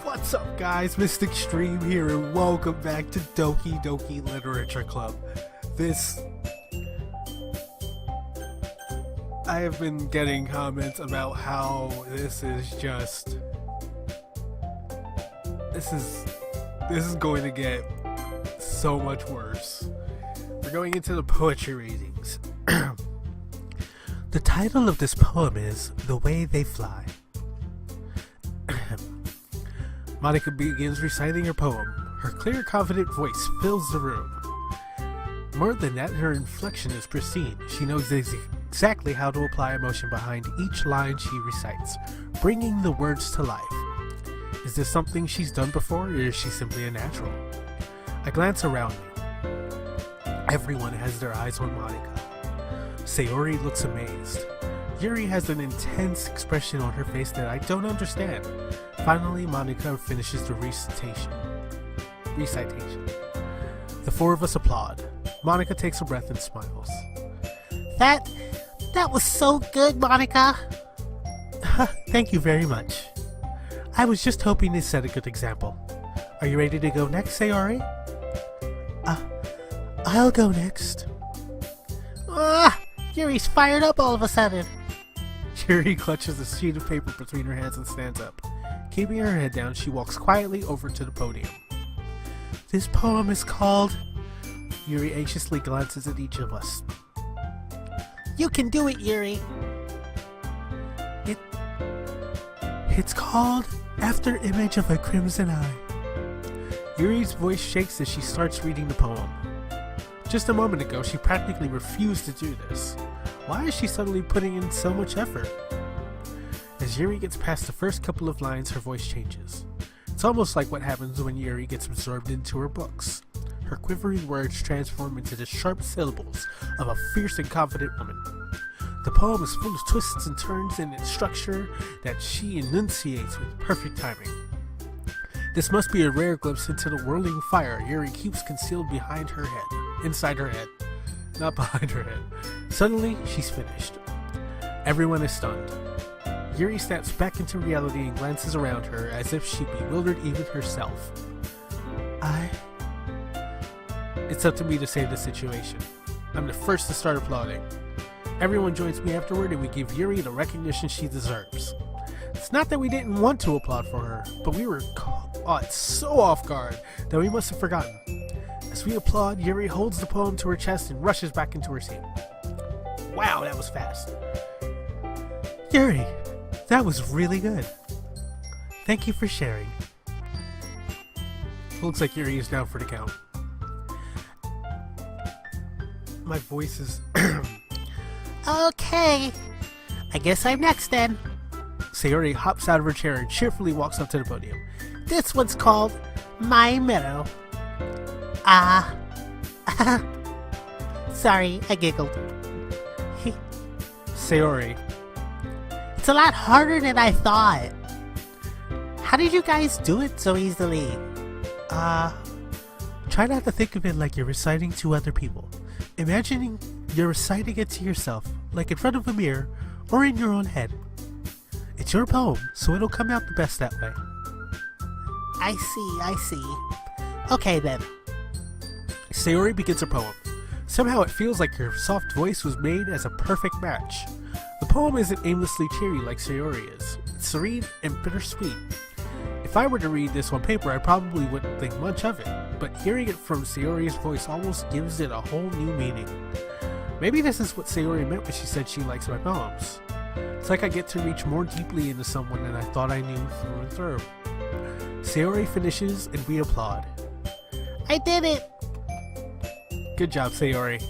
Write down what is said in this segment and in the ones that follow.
What's up guys, Mr. Xtreme here and welcome back to Doki Doki Literature Club. I have been getting comments about how this is going to get so much worse. We're going into the poetry readings. The title of this poem is The Way They Fly. Monica begins reciting her poem. Her clear, confident voice fills the room. More than that, her inflection is pristine. She knows exactly how to apply emotion behind each line she recites, bringing the words to life. Is this something she's done before, or is she simply a natural? I glance around me. Everyone has their eyes on Monica. Sayori looks amazed. Yuri has an intense expression on her face that I don't understand. Finally, Monica finishes the recitation. The four of us applaud. Monica takes a breath and smiles. That was so good, Monica. Thank you very much. I was just hoping to set a good example. Are you ready to go next, Sayori? I'll go next. Yuri's fired up all of a sudden. Yuri clutches a sheet of paper between her hands and stands up. Keeping her head down, she walks quietly over to the podium. This poem is called... Yuri anxiously glances at each of us. You can do it, Yuri. It's called After Image of a Crimson Eye. Yuri's voice shakes as she starts reading the poem. Just a moment ago, she practically refused to do this. Why is she suddenly putting in so much effort? As Yuri gets past the first couple of lines, her voice changes. It's almost like what happens when Yuri gets absorbed into her books. Her quivering words transform into the sharp syllables of a fierce and confident woman. The poem is full of twists and turns in its structure that she enunciates with perfect timing. This must be a rare glimpse into the whirling fire Yuri keeps concealed behind her head. Inside her head. Not behind her head. Suddenly, she's finished. Everyone is stunned. Yuri snaps back into reality and glances around her as if she bewildered even herself. It's up to me to save the situation. I'm the first to start applauding. Everyone joins me afterward and we give Yuri the recognition she deserves. It's not that we didn't want to applaud for her, but we were caught so off guard that we must have forgotten. As we applaud, Yuri holds the poem to her chest and rushes back into her seat. Wow, that was fast. Yuri, that was really good. Thank you for sharing. Looks like Yuri is down for the count. My voice is... Okay. I guess I'm next then. Sayori hops out of her chair and cheerfully walks up to the podium. This one's called My Meadow. Sorry, I giggled. Sayori. It's a lot harder than I thought. How did you guys do it so easily? Try not to think of it like you're reciting to other people. Imagining you're reciting it to yourself, like in front of a mirror or in your own head. It's your poem, so it'll come out the best that way. I see. Okay then. Sayori begins her poem. Somehow it feels like her soft voice was made as a perfect match. The poem isn't aimlessly cheery like Sayori is. It's serene and bittersweet. If I were to read this on paper, I probably wouldn't think much of it, but hearing it from Sayori's voice almost gives it a whole new meaning. Maybe this is what Sayori meant when she said she likes my poems. It's like I get to reach more deeply into someone than I thought I knew through and through. Sayori finishes and we applaud. I did it! Good job, Sayori.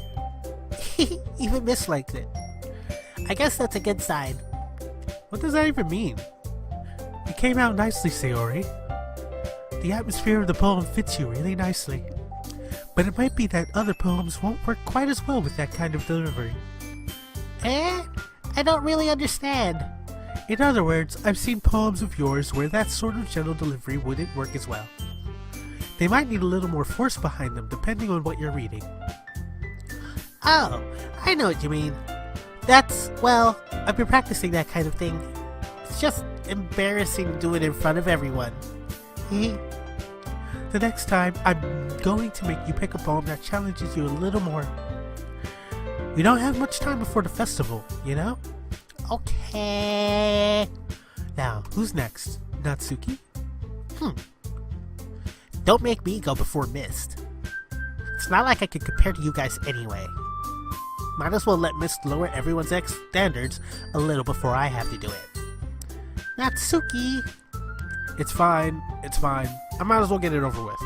Even Miss liked it. I guess that's a good sign. What does that even mean? You came out nicely, Sayori. The atmosphere of the poem fits you really nicely. But it might be that other poems won't work quite as well with that kind of delivery. I don't really understand. In other words, I've seen poems of yours where that sort of gentle delivery wouldn't work as well. They might need a little more force behind them depending on what you're reading. Oh, I know what you mean. I've been practicing that kind of thing. It's just embarrassing to do it in front of everyone. The next time, I'm going to make you pick a poem that challenges you a little more. We don't have much time before the festival, you know? Okay. Now, who's next? Natsuki? Don't make me go before Mist. It's not like I can compare to you guys anyway. Might as well let Mist lower everyone's standards a little before I have to do it. Natsuki! It's fine. I might as well get it over with.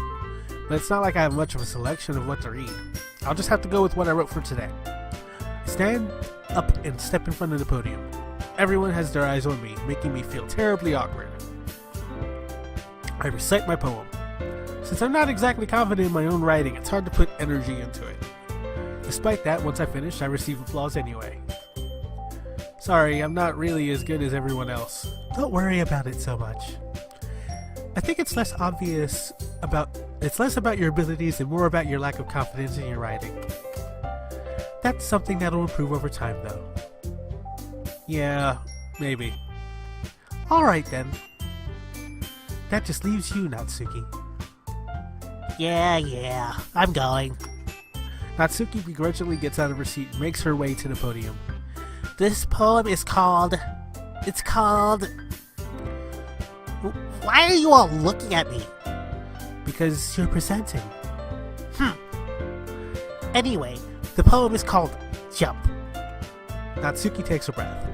But it's not like I have much of a selection of what to read. I'll just have to go with what I wrote for today. Stand up and step in front of the podium. Everyone has their eyes on me, making me feel terribly awkward. I recite my poem. Since I'm not exactly confident in my own writing, it's hard to put energy into it. Despite that, once I finish, I receive applause anyway. Sorry, I'm not really as good as everyone else. Don't worry about it so much. I think it's less about your abilities and more about your lack of confidence in your writing. That's something that'll improve over time, though. Yeah, maybe. Alright then. That just leaves you, Natsuki. Yeah, I'm going. Natsuki begrudgingly gets out of her seat and makes her way to the podium. This poem is called... Why are you all looking at me? Because you're presenting. Anyway, the poem is called Jump. Natsuki takes a breath.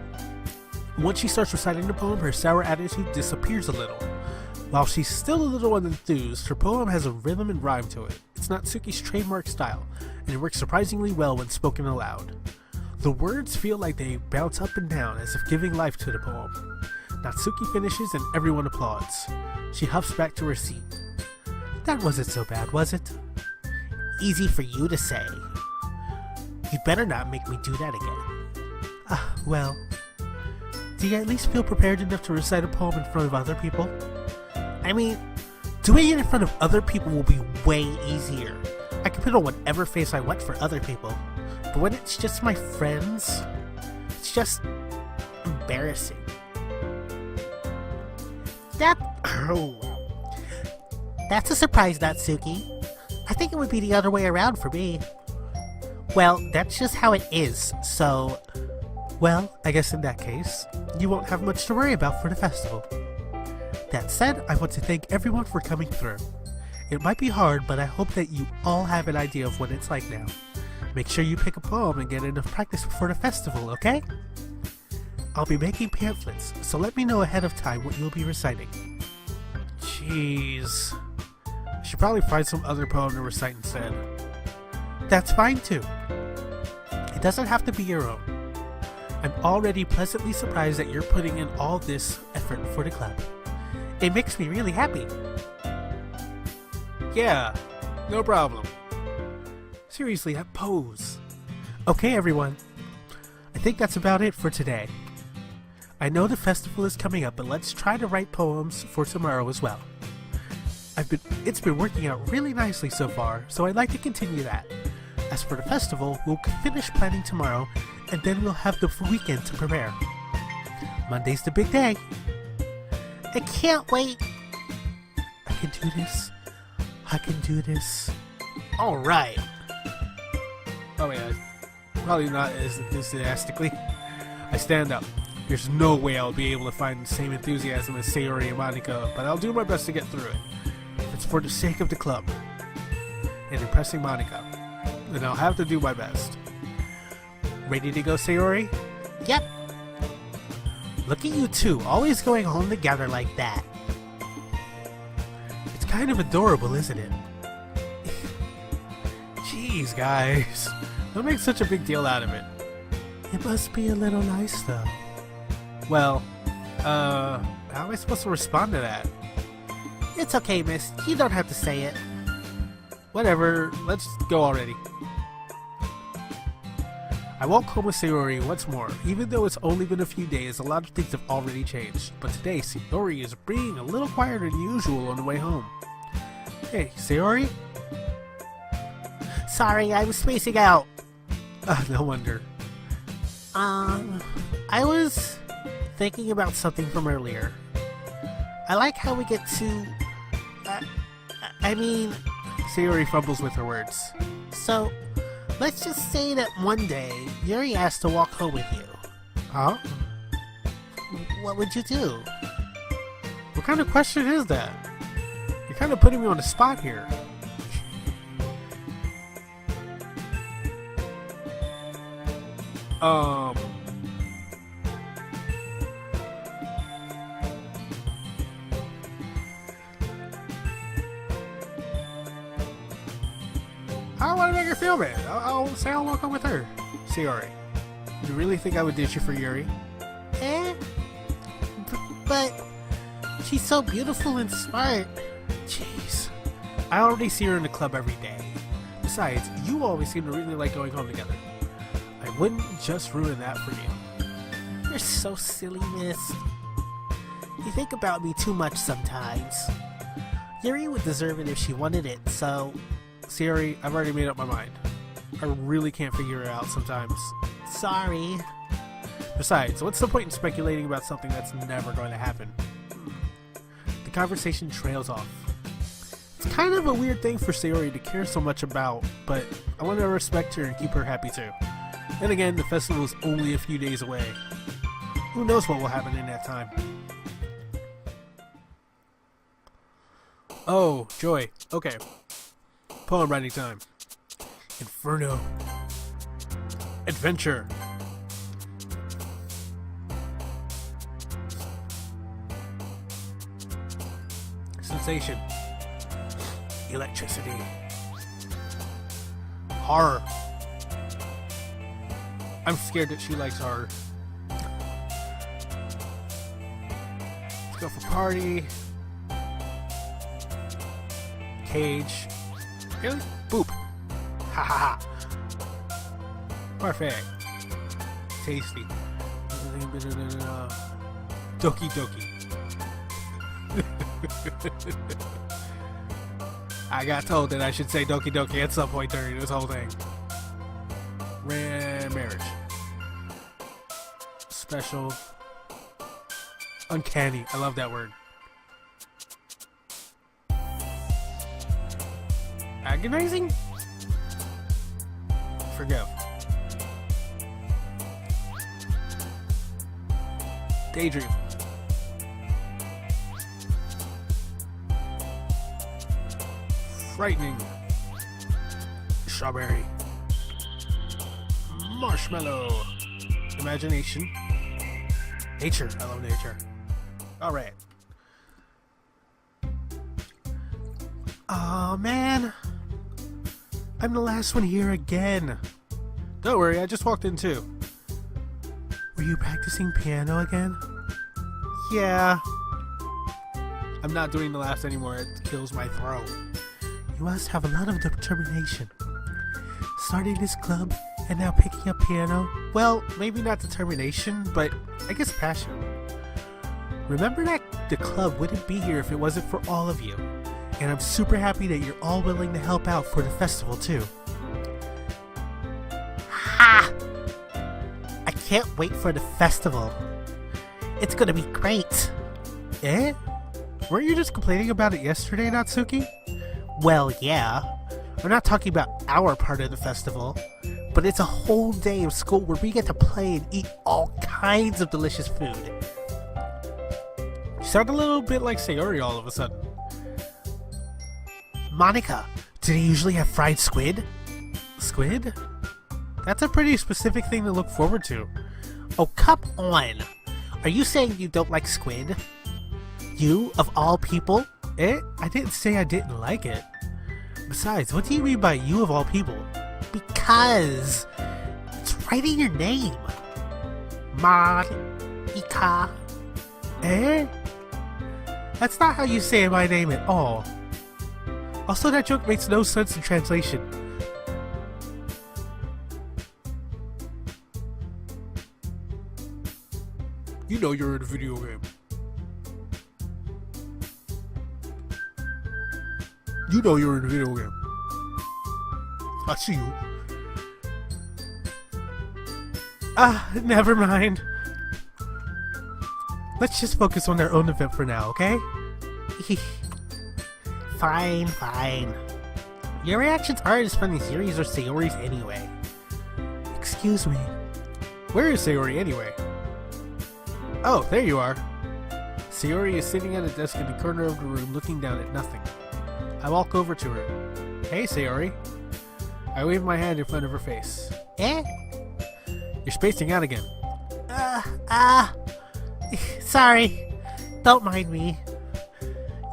Once she starts reciting the poem, her sour attitude disappears a little. While she's still a little unenthused, her poem has a rhythm and rhyme to it. It's Natsuki's trademark style, and it works surprisingly well when spoken aloud. The words feel like they bounce up and down as if giving life to the poem. Natsuki finishes and everyone applauds. She huffs back to her seat. That wasn't so bad, was it? Easy for you to say. You'd better not make me do that again. Well, do you at least feel prepared enough to recite a poem in front of other people? I mean, doing it in front of other people will be way easier. I can put on whatever face I want for other people. But when it's just my friends, it's just embarrassing. That's a surprise, Natsuki. I think it would be the other way around for me. Well, that's just how it is, so... Well, I guess in that case, you won't have much to worry about for the festival. That said, I want to thank everyone for coming through. It might be hard, but I hope that you all have an idea of what it's like now. Make sure you pick a poem and get enough practice before the festival, okay? I'll be making pamphlets, so let me know ahead of time what you'll be reciting. Jeez. I should probably find some other poem to recite instead. That's fine too. It doesn't have to be your own. I'm already pleasantly surprised that you're putting in all this effort for the club. It makes me really happy. Yeah, no problem. Seriously, that pose. Okay, everyone. I think that's about it for today. I know the festival is coming up, but let's try to write poems for tomorrow as well. It's been working out really nicely so far, so I'd like to continue that. As for the festival, we'll finish planning tomorrow, and then we'll have the weekend to prepare. Monday's the big day. I can't wait. I can do this. I can do this. Alright. Oh yeah, probably not as enthusiastically. I stand up. There's no way I'll be able to find the same enthusiasm as Sayori and Monica, but I'll do my best to get through it. It's for the sake of the club and impressing Monica, and I'll have to do my best. Ready to go, Sayori? Yep. Look at you two, always going home together like that. It's kind of adorable, isn't it? Jeez, guys. Don't make such a big deal out of it. It must be a little nice, though. Well, how am I supposed to respond to that? It's okay, miss. You don't have to say it. Whatever, let's go already. I walk home with Sayori once more. Even though it's only been a few days, a lot of things have already changed. But today, Sayori is being a little quieter than usual on the way home. Hey, Sayori? Sorry, I was spacing out. No wonder. I was thinking about something from earlier. I like how we get to I mean, Sayori fumbles with her words. so let's just say that one day Yuri asked to walk home with you. Huh? What would you do? What kind of question is that? You're kind of putting me on the spot here. I don't want to make her feel bad. I'll say I'll walk home with her. Sayori, you really think I would ditch you for Yuri? But she's so beautiful and smart. Jeez. I already see her in the club every day. Besides, you always seem to really like going home together. I wouldn't just ruin that for you. You're so silly, miss. You think about me too much sometimes. Yuri would deserve it if she wanted it, so... Sayori, I've already made up my mind. I really can't figure it out sometimes. Sorry. Besides, what's the point in speculating about something that's never going to happen? The conversation trails off. It's kind of a weird thing for Sayori to care so much about, but I want to respect her and keep her happy too. Then again, the festival is only a few days away. Who knows what will happen in that time? Oh, joy. Okay. Poem writing time. Inferno. Adventure. Sensation. Electricity. Horror. I'm scared that she likes horror. Let's go for party. Cage. Really? Boop. Ha ha ha. Parfait. Tasty. Doki Doki. I got told that I should say Doki Doki at some point during this whole thing. Marriage. Special. Uncanny. I love that word. Agonizing? Forgive. Daydream. Frightening. Strawberry. Marshmallow. Imagination. Nature. I love nature. Alright. Aw, man. I'm the last one here again. Don't worry, I just walked in too. Were you practicing piano again? Yeah. I'm not doing the laughs anymore, it kills my throat. You must have a lot of determination. Starting this club and now picking up piano? Well, maybe not determination, but I guess passion. Remember that the club wouldn't be here if it wasn't for all of you. And I'm super happy that you're all willing to help out for the festival too. Ha! I can't wait for the festival. It's gonna be great. Eh? Weren't you just complaining about it yesterday, Natsuki? Well, yeah. I'm not talking about our part of the festival, but it's a whole day of school where we get to play and eat all kinds of delicious food. You sound a little bit like Sayori all of a sudden. Monica, do they usually have fried squid? Squid? That's a pretty specific thing to look forward to. Oh, come on. Are you saying you don't like squid? You, of all people? I didn't say I didn't like it. Besides, what do you mean by you of all people? Because it's right in your name. Monica. That's not how you say my name at all. Also, that joke makes no sense in translation. You know you're in a video game. You know you're in a video game. I see you. Never mind. Let's just focus on their own event for now, okay? Fine, fine. Your reactions aren't as funny as Yuri's or Sayori's anyway. Excuse me. Where is Sayori anyway? Oh, there you are. Sayori is sitting at a desk in the corner of the room looking down at nothing. I walk over to her. Hey, Sayori. I wave my hand in front of her face. Eh? You're spacing out again. Sorry. Don't mind me.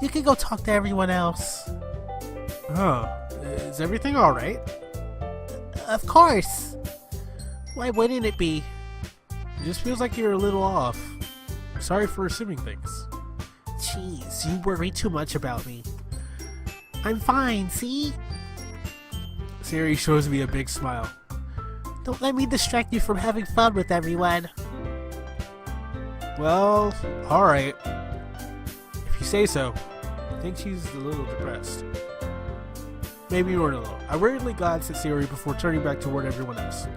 You can go talk to everyone else. Huh. Is everything alright? Of course. Why wouldn't it be? It just feels like you're a little off. Sorry for assuming things. Jeez, you worry too much about me. I'm fine, see? Sayori shows me a big smile. Don't let me distract you from having fun with everyone. Well, alright. If you say so. I think she's a little depressed. Maybe more than a little. I rarely glance at Sayori before turning back toward everyone else.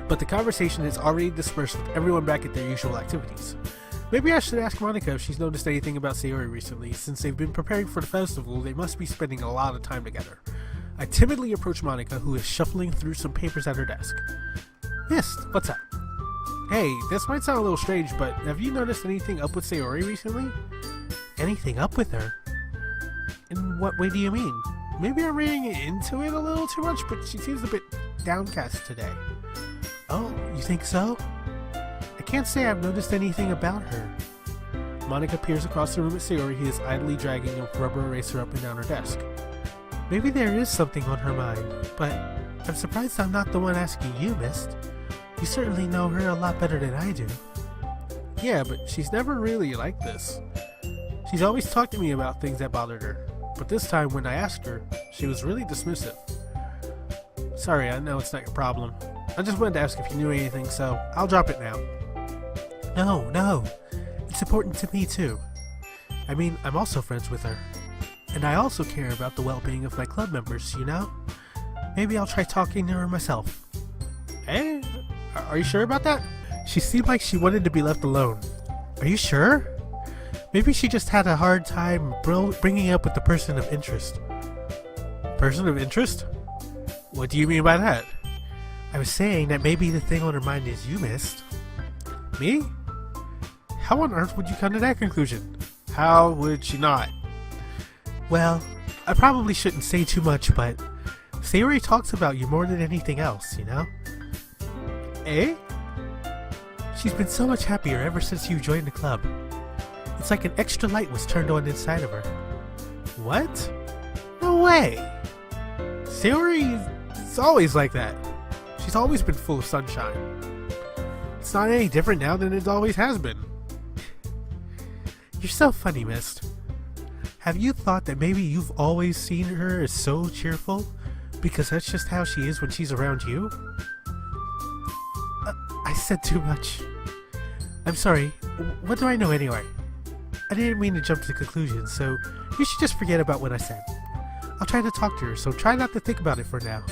But the conversation has already dispersed with everyone back at their usual activities. Maybe I should ask Monica if she's noticed anything about Sayori recently. Since they've been preparing for the festival, they must be spending a lot of time together. I timidly approach Monica, who is shuffling through some papers at her desk. Mist, what's up? Hey, this might sound a little strange, but have you noticed anything up with Sayori recently? Anything up with her? In what way do you mean? Maybe I'm reading into it a little too much, but she seems a bit downcast today. Oh, you think so? I can't say I've noticed anything about her. Monica peers across the room at Sayori, who is idly dragging a rubber eraser up and down her desk. Maybe there is something on her mind, but I'm surprised I'm not the one asking you, Mist. You certainly know her a lot better than I do. Yeah, but she's never really like this. She's always talked to me about things that bothered her, but this time when I asked her, she was really dismissive. Sorry, I know it's not your problem. I just wanted to ask if you knew anything, so I'll drop it now. No. It's important to me too. I mean, I'm also friends with her. And I also care about the well-being of my club members, you know? Maybe I'll try talking to her myself. Hey, are you sure about that? She seemed like she wanted to be left alone. Are you sure? Maybe she just had a hard time bringing up with the person of interest. Person of interest? What do you mean by that? I was saying that maybe the thing on her mind is you, Mist. Me? How on earth would you come to that conclusion? How would she not? Well, I probably shouldn't say too much, but Sayori talks about you more than anything else, you know? Eh? She's been so much happier ever since you joined the club. It's like an extra light was turned on inside of her. What? No way! Sayori is always like that. She's always been full of sunshine. It's not any different now than it always has been. You're so funny, Mist. Have you thought that maybe you've always seen her as so cheerful? Because that's just how she is when she's around you? I said too much. I'm sorry. What do I know anyway? I didn't mean to jump to conclusions, so you should just forget about what I said. I'll try to talk to her, so try not to think about it for now.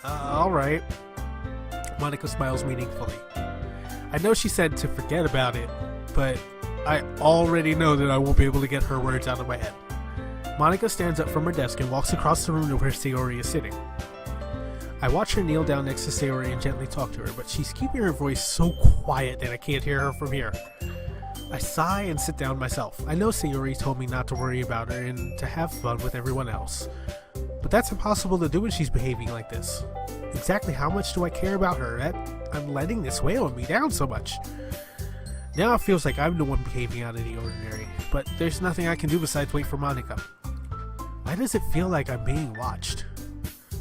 Alright. Monica smiles meaningfully. I know she said to forget about it, but I already know that I won't be able to get her words out of my head. Monica stands up from her desk and walks across the room to where Sayori is sitting. I watch her kneel down next to Sayori and gently talk to her, but she's keeping her voice so quiet that I can't hear her from here. I sigh and sit down myself. I know Sayori told me not to worry about her and to have fun with everyone else, but that's impossible to do when she's behaving like this. Exactly how much do I care about her that I'm letting this weigh on me down so much? Now it feels like I'm the one behaving out of the ordinary, but there's nothing I can do besides wait for Monica. Why does it feel like I'm being watched?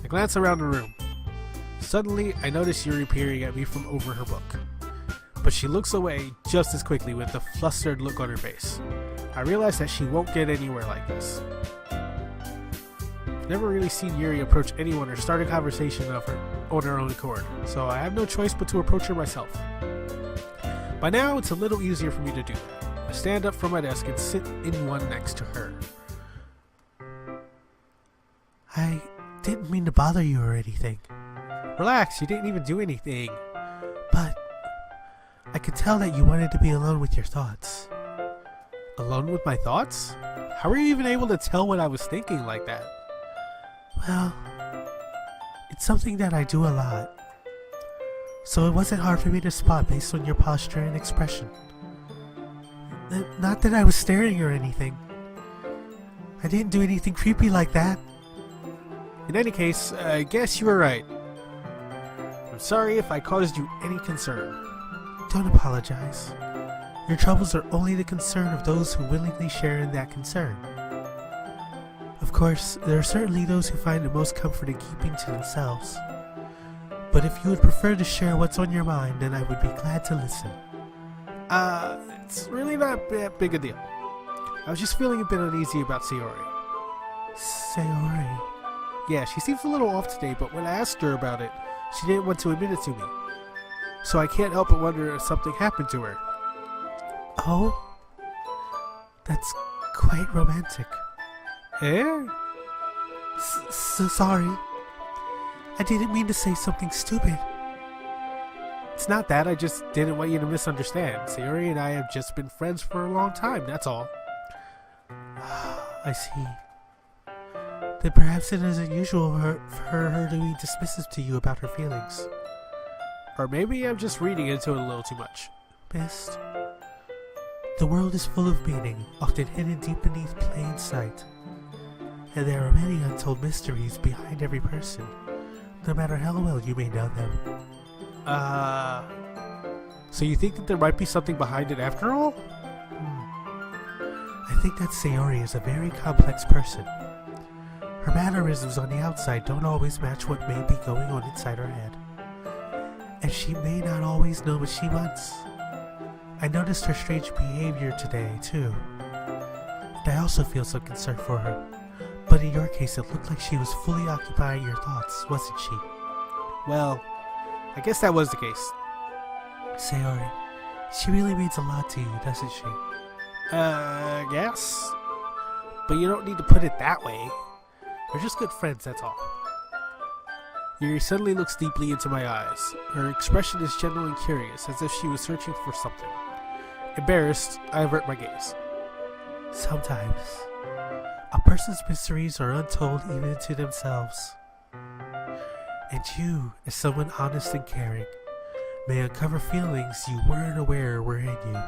I glance around the room. Suddenly, I notice Yuri peering at me from over her book. But she looks away just as quickly with a flustered look on her face. I realize that she won't get anywhere like this. I've never really seen Yuri approach anyone or start a conversation on her own accord, so I have no choice but to approach her myself. By now, it's a little easier for me to do that. I stand up from my desk and sit in one next to her. I didn't mean to bother you or anything. Relax, you didn't even do anything. But I could tell that you wanted to be alone with your thoughts. Alone with my thoughts? How were you even able to tell what I was thinking like that? Well, it's something that I do a lot. So it wasn't hard for me to spot based on your posture and expression. Not that I was staring or anything. I didn't do anything creepy like that. In any case, I guess you were right. I'm sorry if I caused you any concern. Don't apologize. Your troubles are only the concern of those who willingly share in that concern. Of course, there are certainly those who find it most comfort in keeping to themselves. But if you would prefer to share what's on your mind, then I would be glad to listen. It's really not that big a deal. I was just feeling a bit uneasy about Sayori. Sayori? Yeah, she seems a little off today, but when I asked her about it, she didn't want to admit it to me. So I can't help but wonder if something happened to her. Oh? That's quite romantic. Eh? So sorry. I didn't mean to say something stupid. It's not that, I just didn't want you to misunderstand. Sayori and I have just been friends for a long time, that's all. I see. Then perhaps it is unusual for her to be dismissive to you about her feelings. Or maybe I'm just reading into it a little too much. Mist. The world is full of meaning, often hidden deep beneath plain sight. And there are many untold mysteries behind every person, no matter how well you may know them. So you think that there might be something behind it after all? I think that Sayori is a very complex person. Her mannerisms on the outside don't always match what may be going on inside her head. And she may not always know what she wants. I noticed her strange behavior today, too. And I also feel some concern for her. But in your case, it looked like she was fully occupying your thoughts, wasn't she? Well, I guess that was the case. Sayori, she really means a lot to you, doesn't she? Yes. But you don't need to put it that way. We're just good friends, that's all. Yuri suddenly looks deeply into my eyes. Her expression is gentle and curious, as if she was searching for something. Embarrassed, I avert my gaze. Sometimes, a person's mysteries are untold even to themselves. And you, as someone honest and caring, may uncover feelings you weren't aware were in you.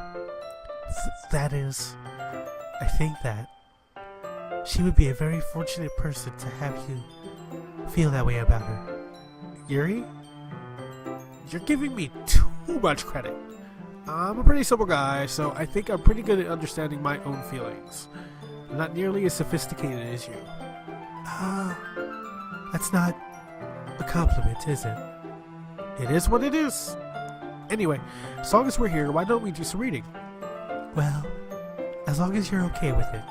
That is, I think that she would be a very fortunate person to have you feel that way about her. Yuri? You're giving me too much credit. I'm a pretty simple guy, so I think I'm pretty good at understanding my own feelings. I'm not nearly as sophisticated as you. That's not a compliment, is it? It is what it is. Anyway, as long as we're here, why don't we do some reading? Well, as long as you're okay with it.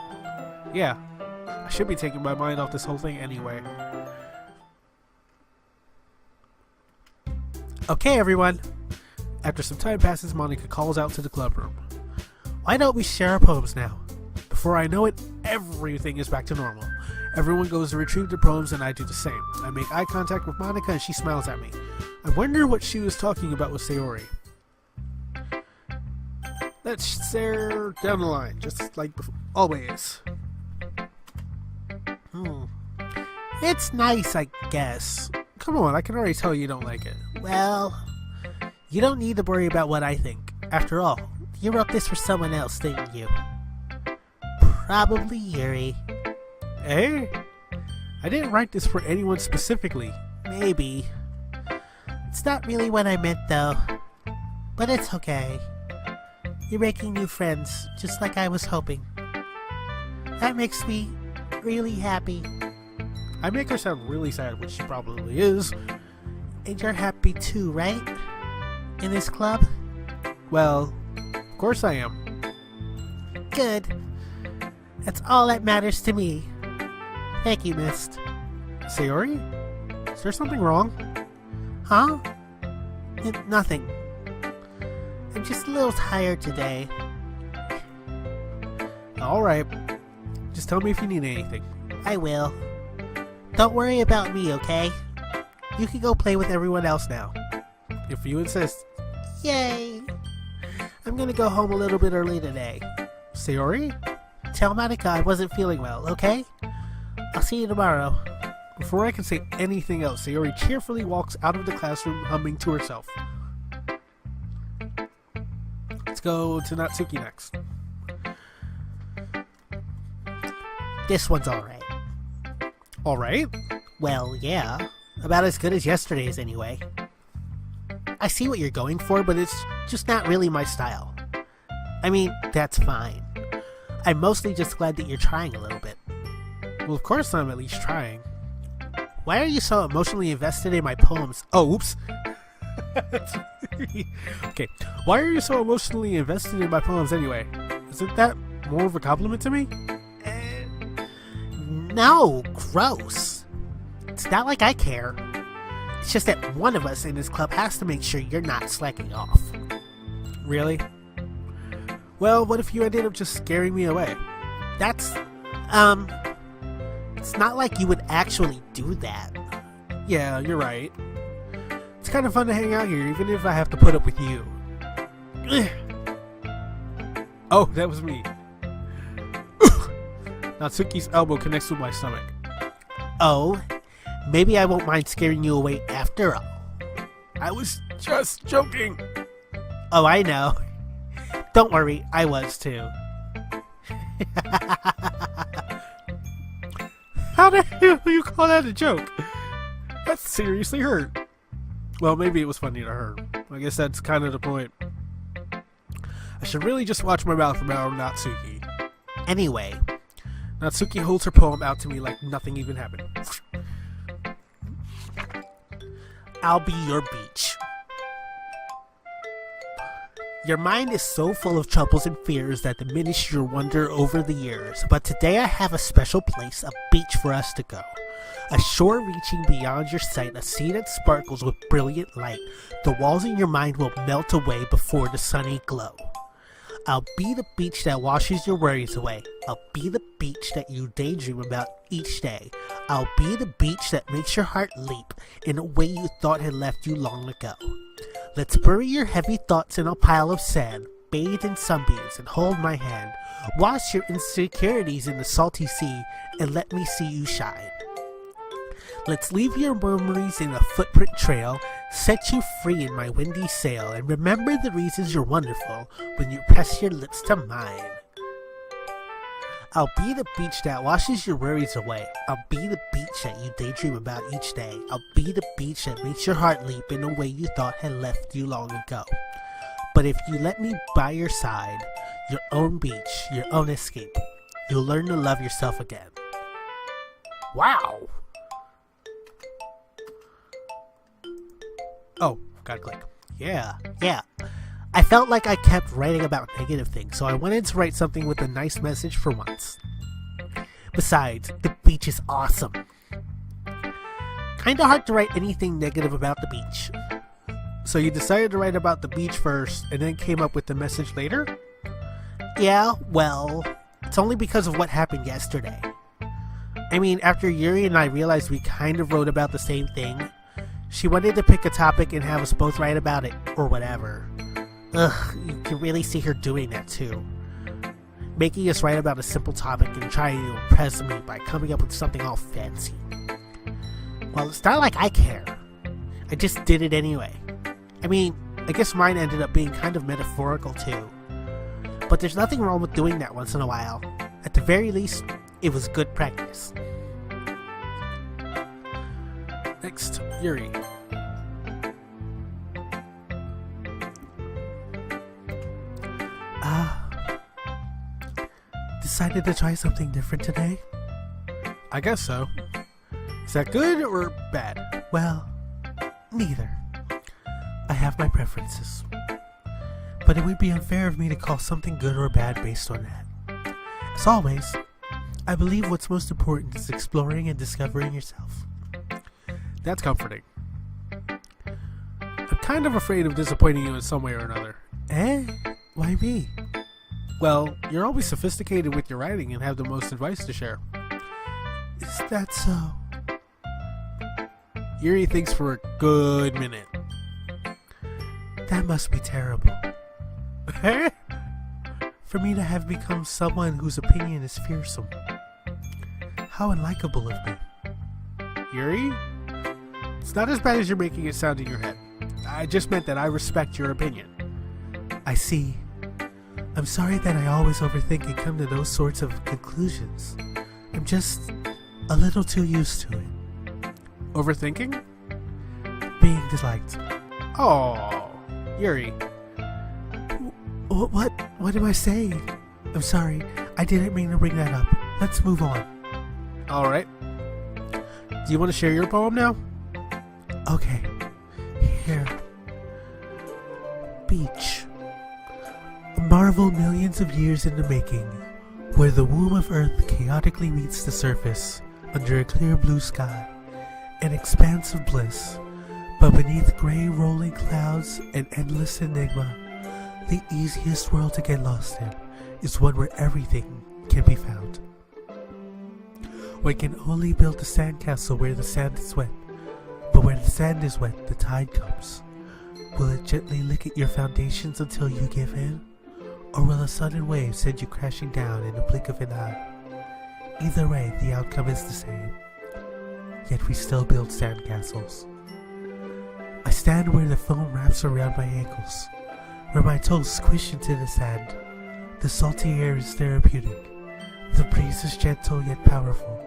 Yeah, I should be taking my mind off this whole thing anyway. Okay, everyone. After some time passes, Monica calls out to the club room. Why don't we share our poems now? Before I know it, everything is back to normal. Everyone goes to retrieve their poems and I do the same. I make eye contact with Monica and she smiles at me. I wonder what she was talking about with Sayori. Let's stare down the line, just like before. Always. It's nice, I guess. Come on, I can already tell you don't like it. Well, you don't need to worry about what I think. After all, you wrote this for someone else, didn't you? Probably Yuri. Eh? I didn't write this for anyone specifically. Maybe. It's not really what I meant, though. But it's okay. You're making new friends, just like I was hoping. That makes me really happy. I make her sound really sad, which she probably is. And you're happy too, right? In this club? Well, of course I am. Good. That's all that matters to me. Thank you, Mist. Sayori? Is there something wrong? Huh? Nothing. I'm just a little tired today. Alright. Just tell me if you need anything. I will. Don't worry about me, okay? You can go play with everyone else now. If you insist. Yay! I'm gonna go home a little bit early today. Sayori? Tell Monica I wasn't feeling well, okay? I'll see you tomorrow. Before I can say anything else, Sayori cheerfully walks out of the classroom humming to herself. Let's go to Natsuki next. This one's alright. Alright? Well, yeah. About as good as yesterday's anyway. I see what you're going for, but it's just not really my style. I mean, that's fine. I'm mostly just glad that you're trying a little bit. Well, of course I'm at least trying. Why are you so emotionally invested in my poems? Oh, oops. Okay, why are you so emotionally invested in my poems anyway? Isn't that more of a compliment to me? No, gross. It's not like I care. It's just that one of us in this club has to make sure you're not slacking off. Really? Well, what if you ended up just scaring me away? That's, it's not like you would actually do that. Yeah, you're right. It's kind of fun to hang out here, even if I have to put up with you. Oh, that was me. Natsuki's elbow connects with my stomach. Oh, maybe I won't mind scaring you away after all. I was just joking. Oh, I know. Don't worry, I was too. How the hell do you call that a joke? That seriously hurt. Well, maybe it was funny to her. I guess that's kind of the point. I should really just watch my mouth about Natsuki. Anyway, Natsuki holds her poem out to me like nothing even happened. I'll be your beach. Your mind is so full of troubles and fears that diminish your wonder over the years. But today I have a special place, a beach for us to go. A shore reaching beyond your sight, a sea that sparkles with brilliant light. The walls in your mind will melt away before the sunny glow. I'll be the beach that washes your worries away. I'll be the beach that you daydream about each day. I'll be the beach that makes your heart leap in a way you thought had left you long ago. Let's bury your heavy thoughts in a pile of sand, bathe in sunbeams and hold my hand. Wash your insecurities in the salty sea and let me see you shine. Let's leave your memories in a footprint trail, set you free in my windy sail, and remember the reasons you're wonderful when you press your lips to mine. I'll be the beach that washes your worries away. I'll be the beach that you daydream about each day. I'll be the beach that makes your heart leap in a way you thought had left you long ago. But if you let me by your side, your own beach, your own escape, you'll learn to love yourself again. Wow! Oh, gotta click. Yeah. I felt like I kept writing about negative things, so I wanted to write something with a nice message for once. Besides, the beach is awesome. Kinda hard to write anything negative about the beach. So you decided to write about the beach first, and then came up with the message later? Yeah, well, it's only because of what happened yesterday. I mean, after Yuri and I realized we kind of wrote about the same thing, she wanted to pick a topic and have us both write about it, or whatever. Ugh, you can really see her doing that too. Making us write about a simple topic and trying to impress me by coming up with something all fancy. Well, it's not like I care. I just did it anyway. I mean, I guess mine ended up being kind of metaphorical too. But there's nothing wrong with doing that once in a while. At the very least, it was good practice. Next, Yuri. Decided to try something different today? I guess so. Is that good or bad? Well, neither. I have my preferences. But it would be unfair of me to call something good or bad based on that. As always, I believe what's most important is exploring and discovering yourself. That's comforting. I'm kind of afraid of disappointing you in some way or another. Eh? Why me? Well, you're always sophisticated with your writing and have the most advice to share. Is that so? Yuri thinks for a good minute. That must be terrible. Fair for me to have become someone whose opinion is fearsome. How unlikable of me. Yuri? It's not as bad as you're making it sound in your head. I just meant that I respect your opinion. I see. I'm sorry that I always overthink and come to those sorts of conclusions. I'm just a little too used to it. Overthinking? Being disliked. Oh, Yuri. What am I saying? I'm sorry. I didn't mean to bring that up. Let's move on. Alright. Do you want to share your poem now? Okay. Here. Beach. A marvel millions of years in the making, where the womb of Earth chaotically meets the surface under a clear blue sky, an expanse of bliss, but beneath gray rolling clouds and endless enigma, the easiest world to get lost in is one where everything can be found. One can only build a sandcastle where the sand is wet, but where the sand is wet, the tide comes. Will it gently lick at your foundations until you give in? Or will a sudden wave send you crashing down in a blink of an eye? Either way, the outcome is the same. Yet we still build sandcastles. I stand where the foam wraps around my ankles, where my toes squish into the sand. The salty air is therapeutic. The breeze is gentle yet powerful.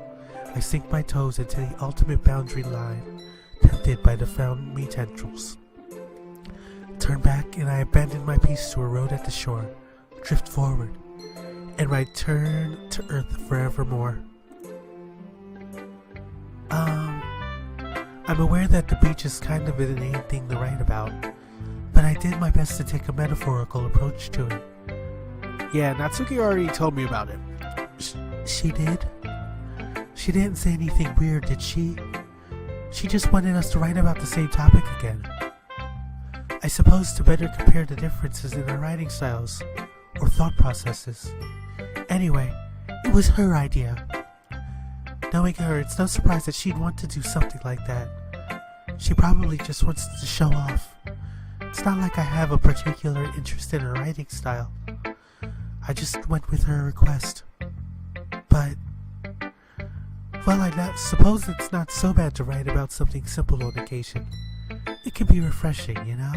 I sink my toes into the ultimate boundary line, tempted by the found me tendrils. Turn back and I abandon my piece to a road at the shore, drift forward, and return to Earth forevermore. I'm aware that the beach is kind of an inane thing to write about, but I did my best to take a metaphorical approach to it. Yeah, Natsuki already told me about it. She did? She didn't say anything weird, did she? She just wanted us to write about the same topic again. I suppose to better compare the differences in our writing styles, or thought processes. Anyway, it was her idea. Knowing her, it's no surprise that she'd want to do something like that. She probably just wants to show off. It's not like I have a particular interest in her writing style. I just went with her request. But, well, I suppose it's not so bad to write about something simple on occasion. It can be refreshing, you know?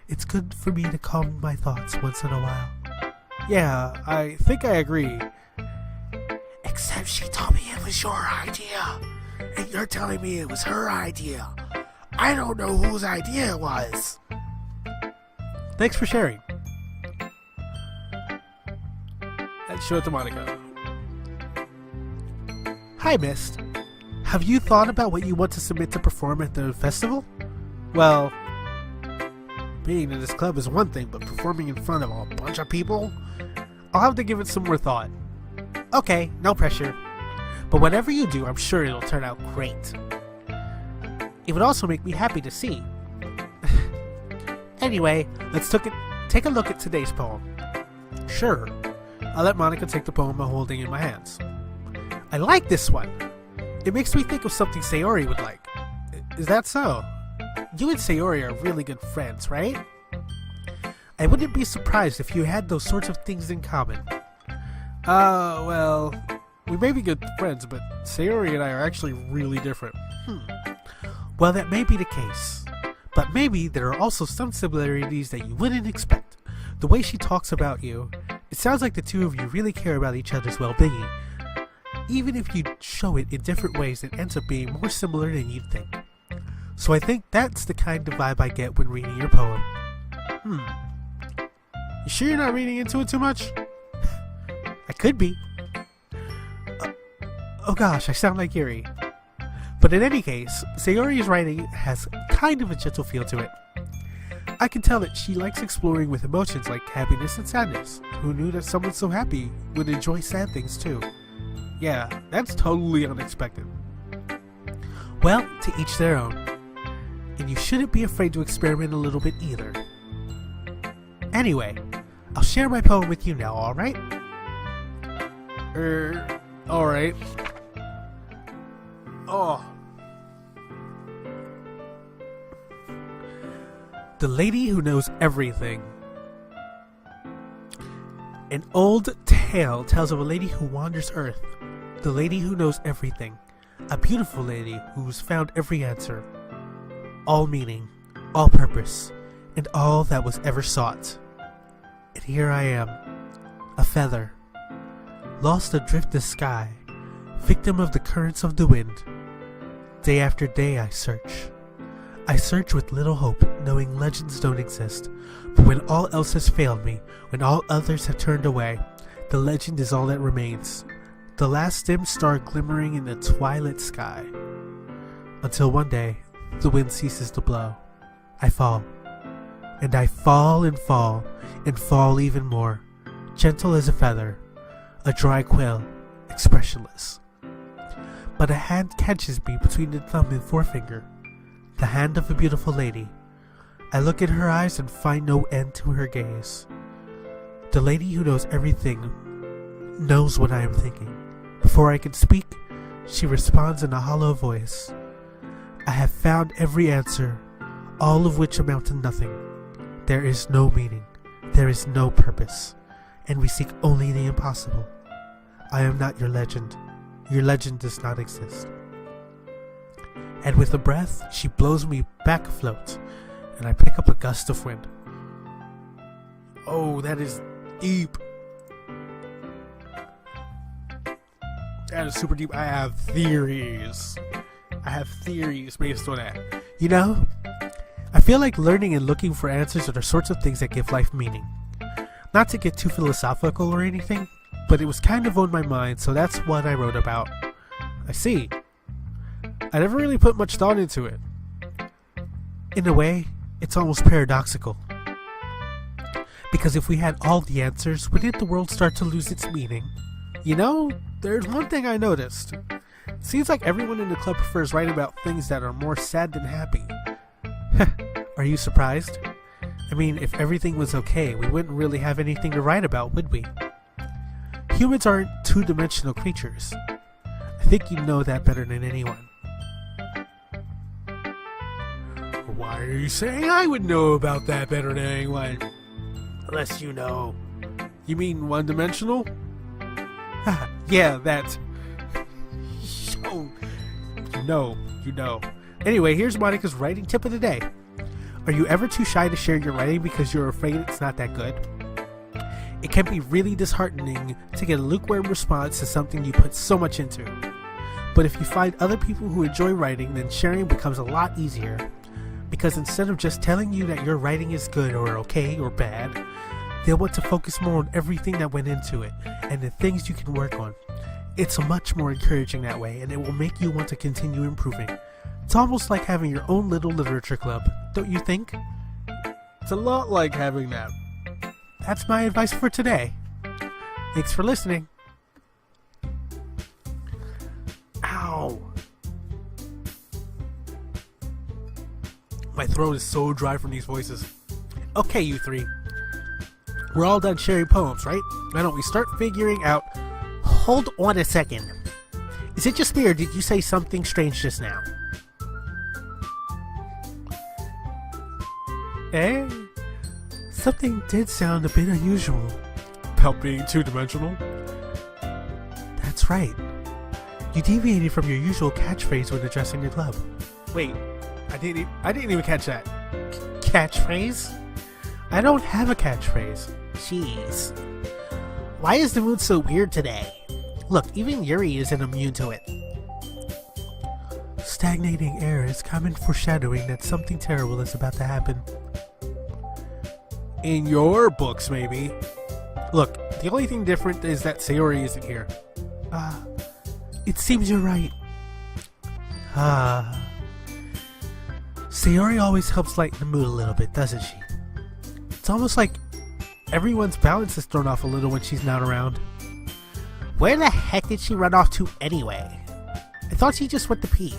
It's good for me to calm my thoughts once in a while. Yeah, I think I agree. Except she told me it was your idea, and you're telling me it was her idea. I don't know whose idea it was. Thanks for sharing. Let's show it to Monica. Hi, Mist. Have you thought about what you want to submit to perform at the festival? Well, being in this club is one thing, but performing in front of a bunch of people? I'll have to give it some more thought. Okay, no pressure. But whatever you do, I'm sure it'll turn out great. It would also make me happy to see. Anyway, let's take a look at today's poem. Sure. I'll let Monica take the poem I'm holding in my hands. I like this one. It makes me think of something Sayori would like. Is that so? You and Sayori are really good friends, right? I wouldn't be surprised if you had those sorts of things in common. Well, we may be good friends, but Sayori and I are actually really different. Well, that may be the case. But maybe there are also some similarities that you wouldn't expect. The way she talks about you, it sounds like the two of you really care about each other's well-being. Even if you show it in different ways, it ends up being more similar than you'd think. So I think that's the kind of vibe I get when reading your poem. You sure you're not reading into it too much? I could be. Oh gosh, I sound like Yuri. But in any case, Sayori's writing has kind of a gentle feel to it. I can tell that she likes exploring with emotions like happiness and sadness. Who knew that someone so happy would enjoy sad things too? Yeah, that's totally unexpected. Well, to each their own. And you shouldn't be afraid to experiment a little bit either. Anyway, I'll share my poem with you now, alright? Alright. Oh. The Lady Who Knows Everything. An old tale tells of a lady who wanders Earth, the lady who knows everything, a beautiful lady who's found every answer, all meaning, all purpose, and all that was ever sought. And here I am, a feather, lost adrift the sky, victim of the currents of the wind. Day after day I search. I search with little hope, knowing legends don't exist. But when all else has failed me, when all others have turned away, the legend is all that remains. The last dim star glimmering in the twilight sky. Until one day, the wind ceases to blow. I fall. And I fall and fall, and fall even more. Gentle as a feather, a dry quill, expressionless. But a hand catches me between the thumb and forefinger. The hand of a beautiful lady. I look in her eyes and find no end to her gaze. The lady who knows everything knows what I am thinking. Before I can speak, she responds in a hollow voice. I have found every answer, all of which amount to nothing. There is no meaning, there is no purpose, and we seek only the impossible. I am not your legend. Your legend does not exist. And with a breath, she blows me back afloat, and I pick up a gust of wind. Oh, that is deep. That is super deep. I have theories. Based on that. You know, I feel like learning and looking for answers are the sorts of things that give life meaning. Not to get too philosophical or anything, but it was kind of on my mind, so that's what I wrote about. I see. I never really put much thought into it. In a way, it's almost paradoxical. Because if we had all the answers, wouldn't the world start to lose its meaning? You know, there's one thing I noticed. It seems like everyone in the club prefers writing about things that are more sad than happy. Are you surprised? I mean, if everything was okay, we wouldn't really have anything to write about, would we? Humans aren't two-dimensional creatures. I think you know that better than anyone. Why are you saying I would know about that better than anyone? Unless you know. You mean one-dimensional? Yeah, that. Oh, you know. Anyway, here's Monica's writing tip of the day. Are you ever too shy to share your writing because you're afraid it's not that good? It can be really disheartening to get a lukewarm response to something you put so much into. But if you find other people who enjoy writing, then sharing becomes a lot easier. Because instead of just telling you that your writing is good or okay or bad, they'll want to focus more on everything that went into it and the things you can work on. It's much more encouraging that way, and it will make you want to continue improving. It's almost like having your own little literature club, don't you think? It's a lot like having that. That's my advice for today. Thanks for listening. Ow. My throat is so dry from these voices. Okay, you three. We're all done sharing poems, right? Why don't we start figuring out... Hold on a second. Is it just me, or did you say something strange just now? Eh? Something did sound a bit unusual. About being two-dimensional? That's right. You deviated from your usual catchphrase when addressing your club. Wait, I didn't even catch that. Catchphrase? I don't have a catchphrase. Jeez. Why is the mood so weird today? Look, even Yuri isn't immune to it. Stagnating air is common foreshadowing that something terrible is about to happen. In your books, maybe. Look, the only thing different is that Sayori isn't here. It seems you're right. Sayori always helps lighten the mood a little bit, doesn't she? It's almost like everyone's balance is thrown off a little when she's not around. Where the heck did she run off to anyway? I thought she just went to pee.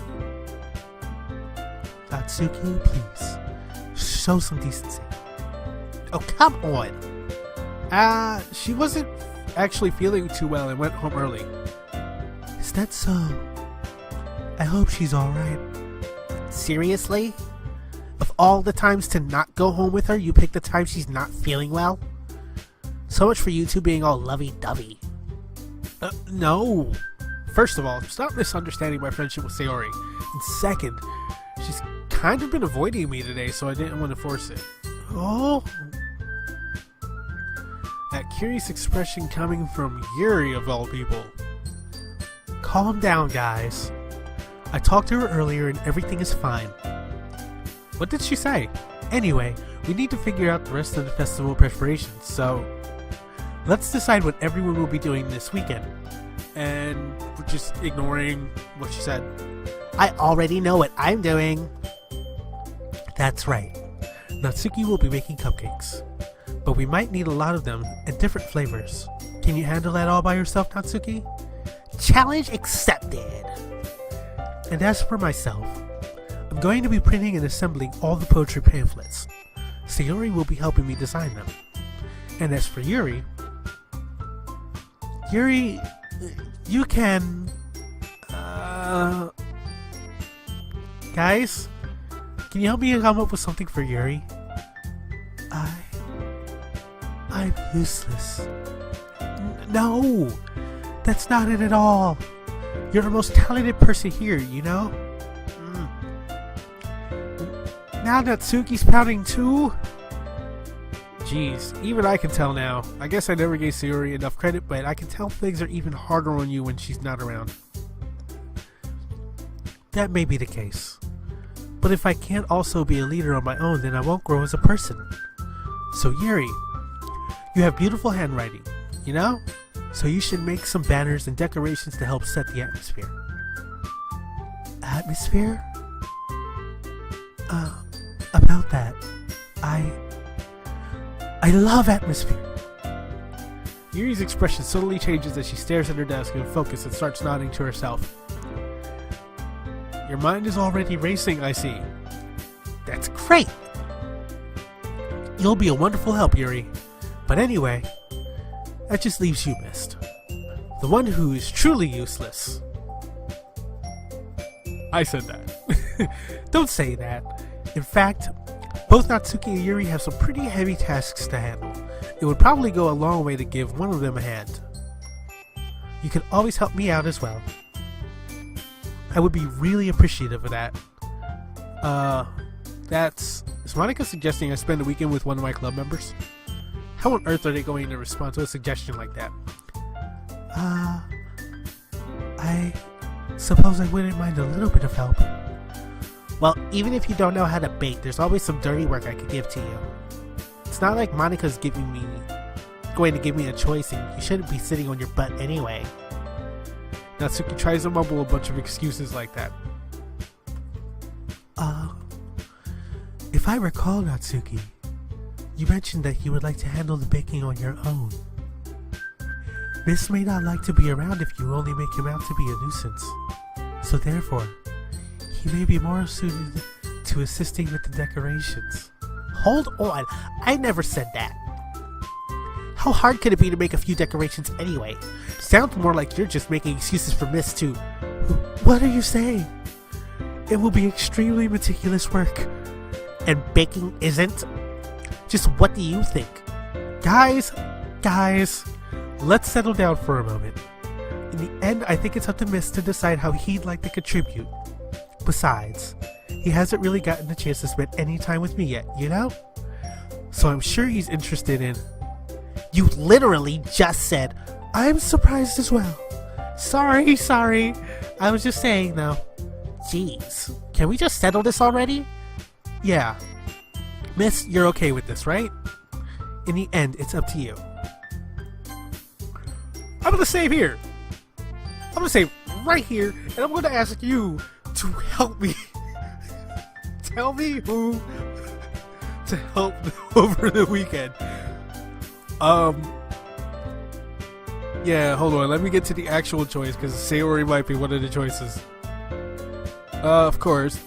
Atsuki, please. Show some decency. Oh, come on. She wasn't actually feeling too well and went home early. Is that so? I hope she's alright. Seriously? Of all the times to not go home with her, you pick the time she's not feeling well? So much for you two being all lovey-dovey. No. First of all, stop misunderstanding my friendship with Sayori. And second, she's kind of been avoiding me today, so I didn't want to force it. Oh? That curious expression coming from Yuri of all people. Calm down, guys. I talked to her earlier and everything is fine. What did she say? Anyway, we need to figure out the rest of the festival preparations, so let's decide what everyone will be doing this weekend. And we're just ignoring what she said. I already know what I'm doing. That's right. Natsuki will be making cupcakes, but we might need a lot of them and different flavors. Can you handle that all by yourself, Natsuki? Challenge accepted. And as for myself, I'm going to be printing and assembling all the poetry pamphlets. Sayori will be helping me design them. And as for Yuri, you can... Guys, can you help me come up with something for Yuri? I'm useless. No, that's not it at all. You're the most talented person here, you know? Now Natsuki's pouting too? Jeez, even I can tell now. I guess I never gave Sayori enough credit, but I can tell things are even harder on you when she's not around. That may be the case. But if I can't also be a leader on my own, then I won't grow as a person. So Yuri, you have beautiful handwriting, you know? So you should make some banners and decorations to help set the atmosphere. Atmosphere? About that, I love atmosphere. Yuri's expression subtly changes as she stares at her desk in focus and starts nodding to herself. Your mind is already racing, I see. That's great! You'll be a wonderful help, Yuri. But anyway, that just leaves you, Mist. The one who is truly useless. I said that. Don't say that. In fact, both Natsuki and Yuri have some pretty heavy tasks to handle. It would probably go a long way to give one of them a hand. You can always help me out as well. I would be really appreciative of that. Is Monica suggesting I spend the weekend with one of my club members? How on earth are they going to respond to a suggestion like that? I suppose I wouldn't mind a little bit of help. Well, even if you don't know how to bake, there's always some dirty work I could give to you. It's not like Monica's going to give me a choice and you shouldn't be sitting on your butt anyway. Natsuki tries to mumble a bunch of excuses like that. If I recall, Natsuki, you mentioned that you would like to handle the baking on your own. Miss may not like to be around if you only make him out to be a nuisance. So therefore, he may be more suited to assisting with the decorations. Hold on, I never said that. How hard could it be to make a few decorations anyway? Sounds more like you're just making excuses for Miss to... What are you saying? It will be extremely meticulous work. And baking isn't? Just what do you think? Guys, let's settle down for a moment. In the end, I think it's up to Miss to decide how he'd like to contribute. Besides, he hasn't really gotten a chance to spend any time with me yet, you know? So I'm sure he's interested in... You literally just said, I'm surprised as well. Sorry. I was just saying though. Jeez, can we just settle this already? Yeah. Miss, you're okay with this, right? In the end, it's up to you. I'm gonna save here. I'm gonna save right here, and I'm gonna ask you to help me. Tell me who to help over the weekend. Yeah, hold on. Let me get to the actual choice, because Sayori might be one of the choices. Of course.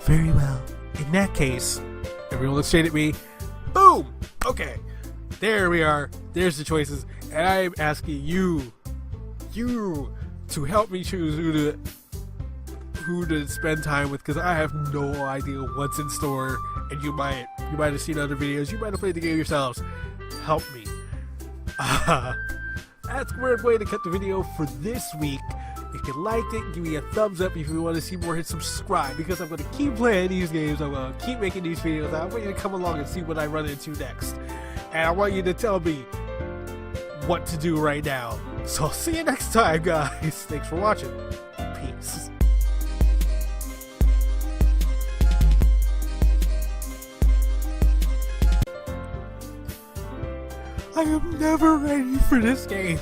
Very well. In that case, everyone looks straight at me. Boom! Okay. There we are. There's the choices. And I'm asking you to help me choose who to spend time with, because I have no idea what's in store, and you might have seen other videos, you might have played the game yourselves. Help me. That's where I'm going to cut the video for this week. If you liked it, give me a thumbs up. If you want to see more, hit subscribe, because I'm going to keep playing these games. I'm going to keep making these videos. I want you to come along and see what I run into next. And I want you to tell me what to do right now. So I'll see you next time, guys. Thanks for watching. Peace. I am never ready for this game.